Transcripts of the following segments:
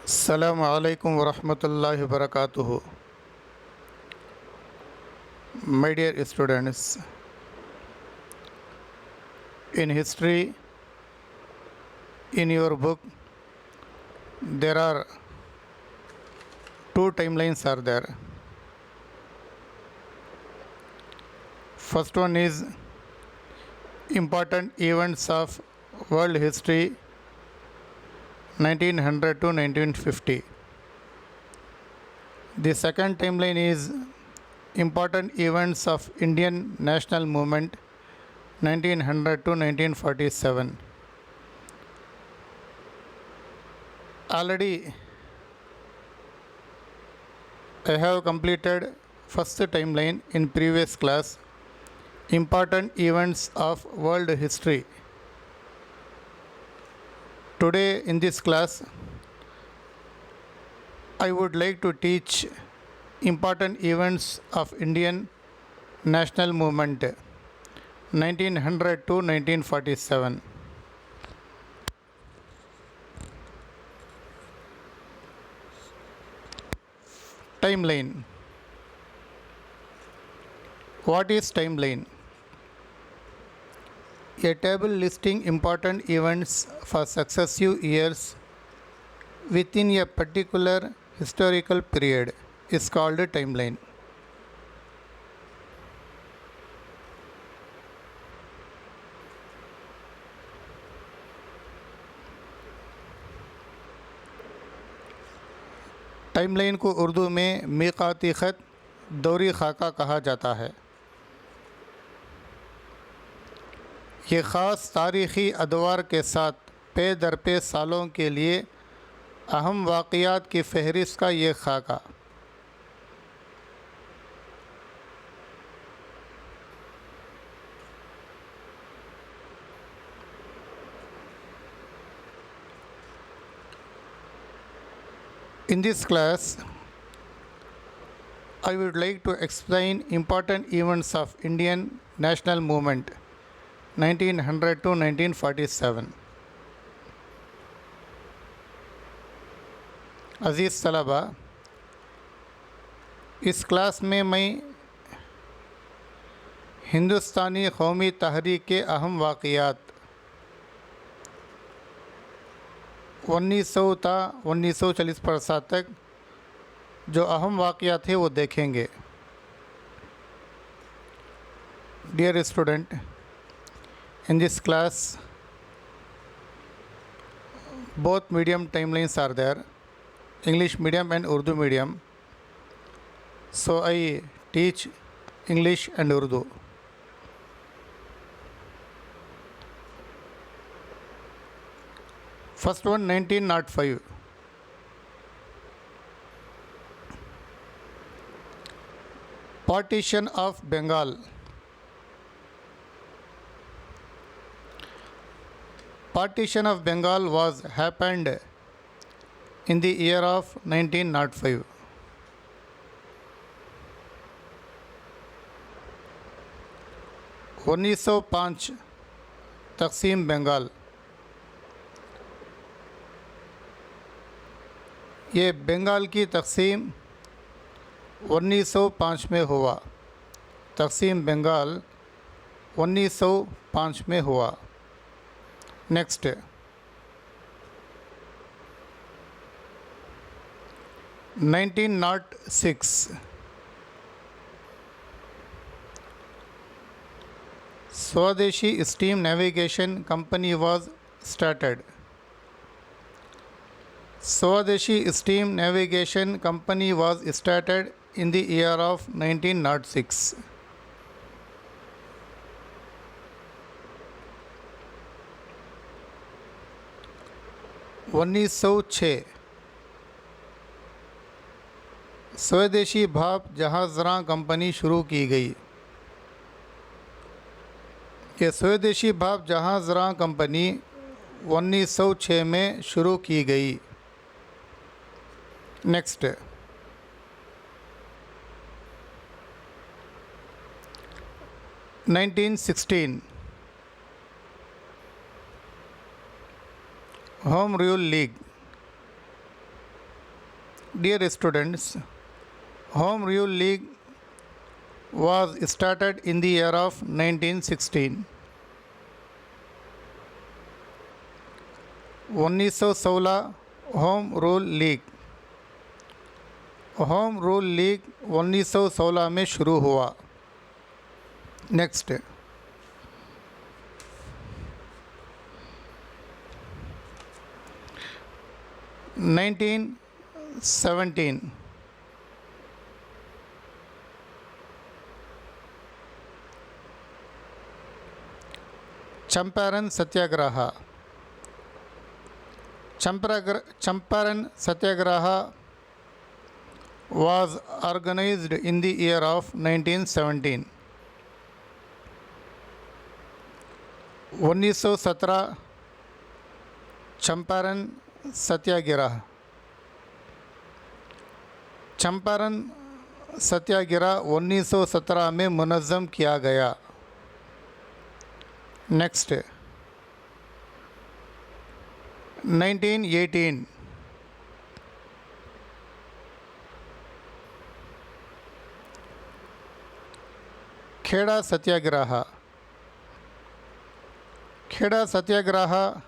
Assalamu alaikum wa rahmatullahi wa barakatuhu. My dear students, in history, in your book, there are two timelines are there. First one is important events of world history 1900 to 1950. The second timeline is important events of Indian national movement 1900 to 1947. Already I have completed first timeline in previous class, important events of world history. Today in this class I would like to teach important events of Indian national movement 1900 to 1947. Timeline. What is timeline? A table listing important events for successive years within a particular historical period is called a timeline. Timeline को उर्दू में मीक़ाती ख़त, दौरी खाका कहा जाता है। ये ख़ास तारीख़ी अदवार के साथ पे दर पे सालों के लिए अहम वाक़यात की फ़हरिस्त का ये खाका। In this class, I would like to explain important events of Indian national movement 1900 to 1947. अज़ीज़ तलबा, इस क्लास में मैं हिंदुस्तानी कौमी तहरीक के अहम वाक़यात 1900 था 1940 तक जो अहम वाक़यात थे वो देखेंगे। Dear student, in this class both medium timelines are there, English medium and Urdu medium, so I teach English and Urdu. First one, 1905. Partition of Bengal. Partition of Bengal was happened in the year of 1905. उन्नीस सौ पाँच तकसीम बंगाल। ये बंगाल की तकसीम 1905 में हुआ। तकसीम बंगाल 1905 में हुआ। Next, 1906 Swadeshi steam navigation company was started. Swadeshi steam navigation company was started in the year of 1906. उन्नीस सौ छः स्वदेशी भाप जहाज़रां कंपनी शुरू की गई। ये स्वदेशी भाप जहाज़रां कंपनी 1906 में शुरू की गई। Next, 1916 home rule league. Dear students, Home Rule League was started in the year of 1916. 1916 home rule league. Home rule league 1916 में शुरू हुआ। Next, 1917 Champaran Satyagraha. Champaran Satyagraha was organized in the year of 1917. 1917 Champaran Satyagraha. Champaran Satyagraha 1917 में मुनज़्ज़म किया गया। Next, 1918 Kheda Satyagraha. Kheda Satyagraha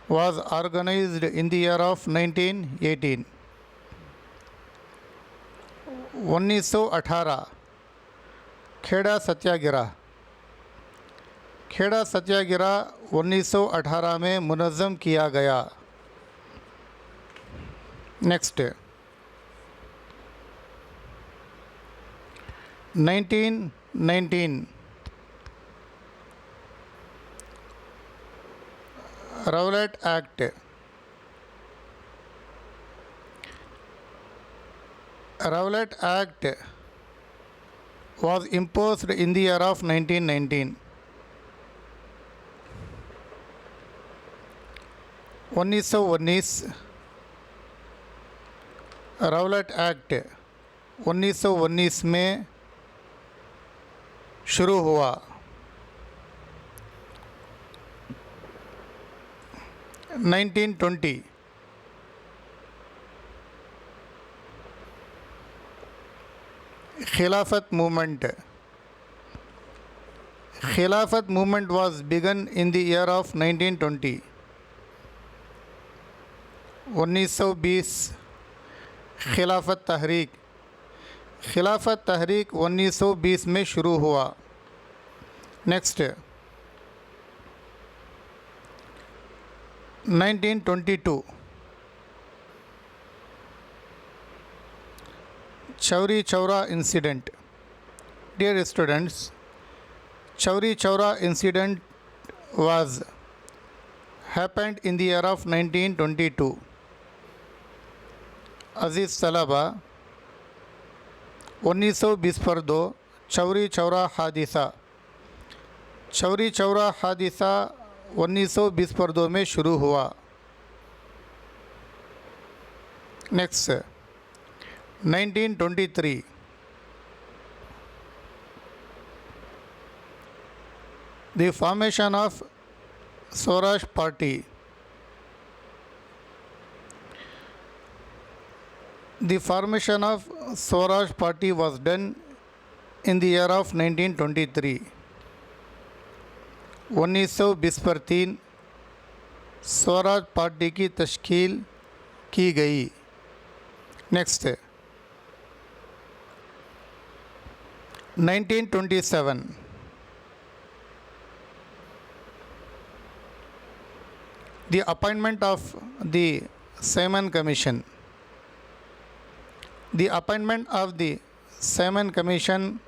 was organized in the year of 1918. 1918 Kheda Satyagraha. Kheda Satyagraha 1918 में मुनज़्ज़म किया गया। Next, 1919 Rowlatt act. Rowlatt act was imposed in the year of 1919. 1919 Rowlatt act 1919 में शुरू हुआ। 1920 खिलाफत मूवमेंट। खिलाफत movement was begun in the year of 1920. 1920 खिलाफत तहरीक। खिलाफत तहरीक 1920 में शुरू हुआ। Next, 1922 Chauri Chaura incident. Dear students, Chauri Chaura incident was happened in the year of 1922. अजीज़ तलबा, 1920 पर 2 चौरी चौरा हादिसा। चौरी चौरा हादिसा 1920 पर 2 में शुरू हुआ। Next, 1923 the formation of Swaraj party. The formation of Swaraj Party was done in the year of 1923. 1920 पर 3 स्वराज पार्टी की तश्कील की गई। Next, 1927 the appointment of the Simon Commission. The appointment of the Simon Commission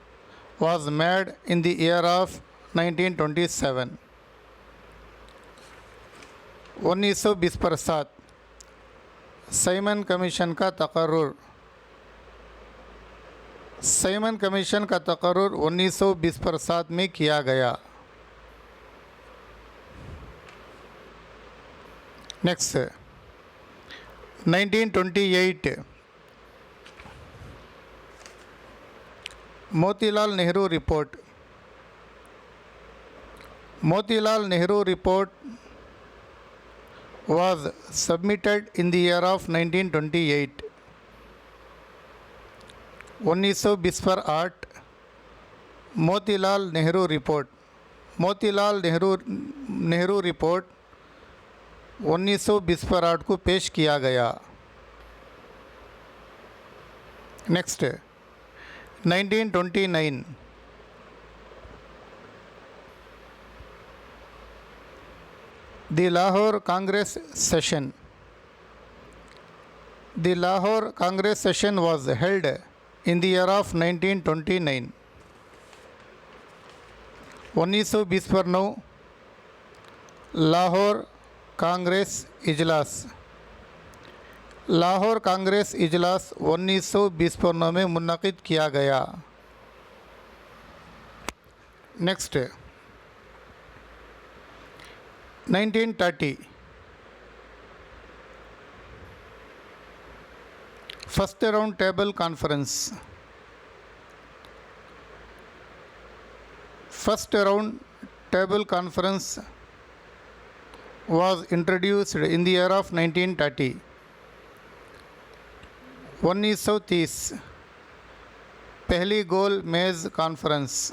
was made in the year of 1927. 1920 पर 7 Simon commission का तकर्रुर। Simon commission का तकर्रुर 1920 पर 7 में किया गया। Next, 1928 Motilal Nehru report. Motilal Nehru report was submitted in the year of 1928. 1920 पर 8 Motilal Nehru report, Motilal Nehru report 1920 पर 8 को पेश किया गया। Next 1929 the Lahore Congress session, the Lahore Congress session was held in the year of 1929। 1920 पर 9 लाहौर कांग्रेस इजलास, लाहौर कांग्रेस इजलास 1920 पर 9 में मुनक़िद किया गया। Next 1930 first round table conference, first round table conference was introduced in the year of 1930। 1930 पहली गोल मेज़ कॉन्फ्रेंस,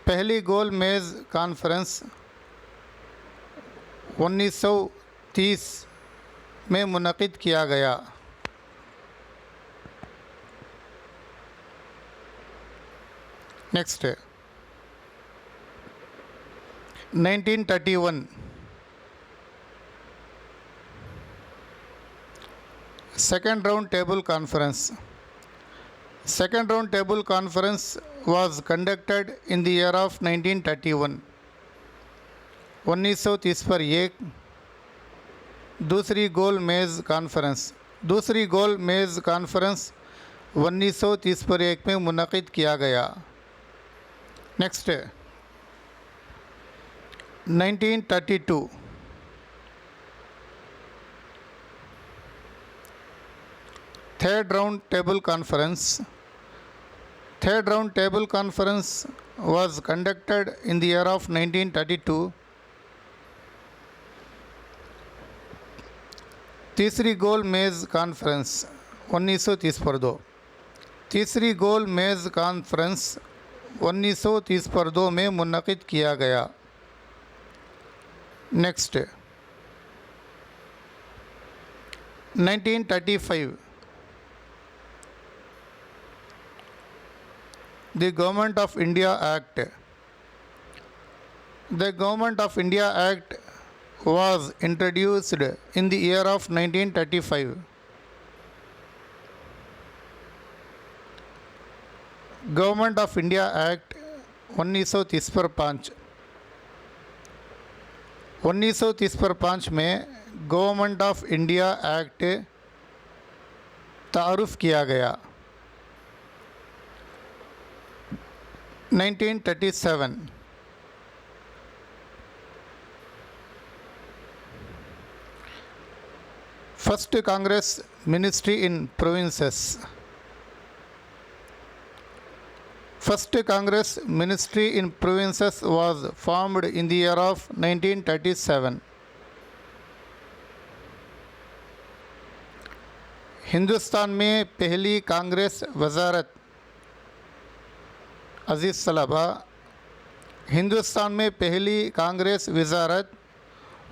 पहली गोल मेज़ कॉन्फ्रेंस 1930 में मुनक़िद किया गया। Next 1931 second round table conference, second round table conference was conducted in the year of 1931। 1930 पर 1 दूसरी गोल मेज़ कॉन्फ्रेंस, दूसरी गोल मेज़ कॉन्फ्रेंस 1930 पर 1 में मुनक़िद किया गया। Next 1932 third round table conference, third round table conference was conducted in the year of 1932। तीसरी गोल मेज़ कॉन्फ्रेंस 1930 पर 2, तीसरी गोल मेज़ कॉन्फ्रेंस 1930 पर 2 में मुनक़िद किया गया। Next 1935 The Government of India Act, the Government of India Act was introduced in the year of 1935। Government of India act 1930 पर 5, 1930 पर 5 में गवर्नमेंट ऑफ इंडिया एक्ट तारुफ किया गया। 1937 first Congress ministry in provinces, first Congress ministry in provinces was formed in the year of 1937। Hindustan में पहली कांग्रेस वजारत अजीज़ सलाबा, हिंदुस्तान में पहली कांग्रेस वजारत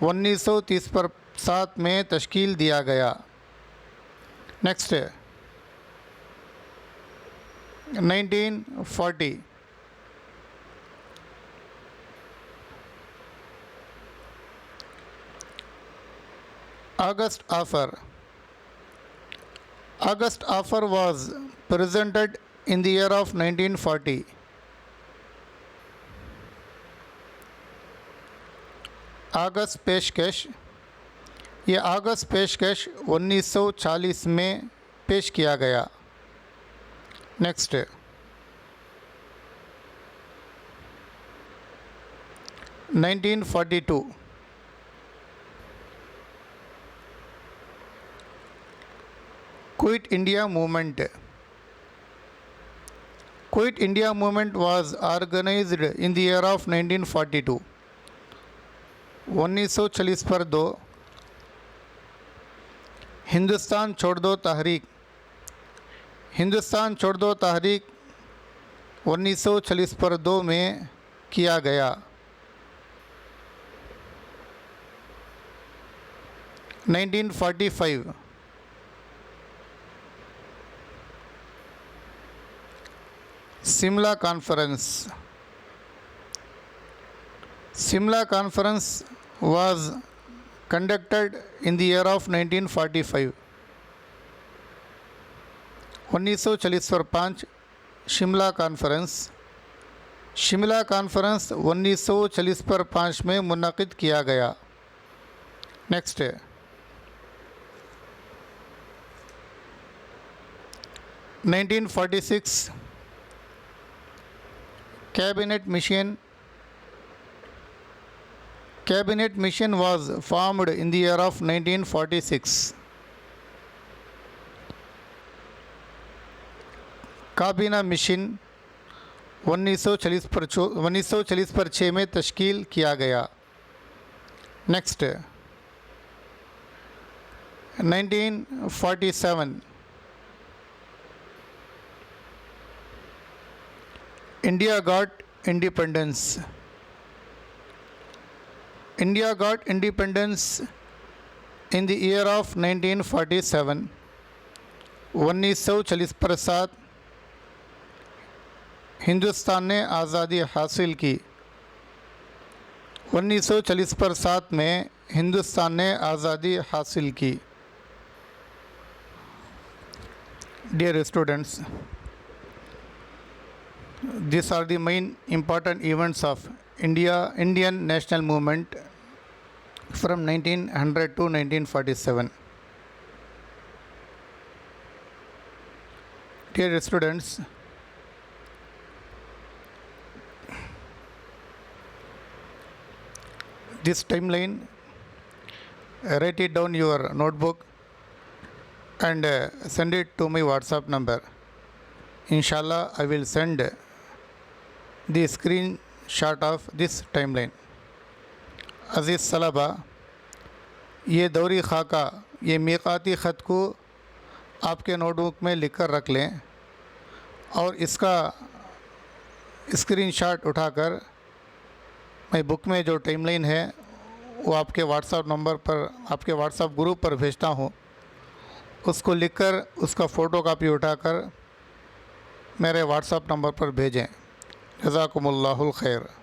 1930 पर 7 में तश्कील दिया गया। Next 1940 August offer, August offer was presented in the year of 1940। अगस्त पेशकश, ये अगस्त पेशकश 1940 में पेश किया गया। Next 1942 quit India movement, quit India movement was organized in the year of 1942। 1940 पर 2 हिंदुस्तान छोड़ दो तहरीक, हिंदुस्तान छोड़ दो तहरीक 1946 पर 2 में किया गया। 1945 Simla Conference. Simla Conference was conducted in the year of 1945. 1940 पर 5 शिमला कॉन्फ्रेंस। शिमला कॉन्फ्रेंस 1940 पर 5 में मुनक़िद किया गया। नेक्स्ट है 1946 cabinet mission was formed in the year of 1946. काबीना मिशन 1940 पर 6 में तश्कील किया गया। Next 1947 India got independence. India got independence in the year of 1947। 1940 पर 7 हिंदुस्तान ने आज़ादी हासिल की। 1940 पर 7 में हिंदुस्तान ने आज़ादी हासिल की। Dear students, these are the main important events of Indian national movement from 1900 to 1947. Dear students, this timeline, write it down your notebook and send it to my WhatsApp number. Inshallah, I will send the screenshot of this timeline. अज़ीज़ सलाबा, ये दौरी खाका, ये मीक़ाती ख़त को आपके notebook में लिख कर रख लें और इसका स्क्रीनशॉट उठाकर मैं बुक में जो टाइमलाइन है वो आपके व्हाट्सएप नंबर पर, आपके व्हाट्सएप ग्रुप पर भेजता हूँ। उसको लिखकर उसका फ़ोटो कापी उठाकर मेरे व्हाट्सएप नंबर पर भेजें। जज़ाकुमुल्लाहुल खैर।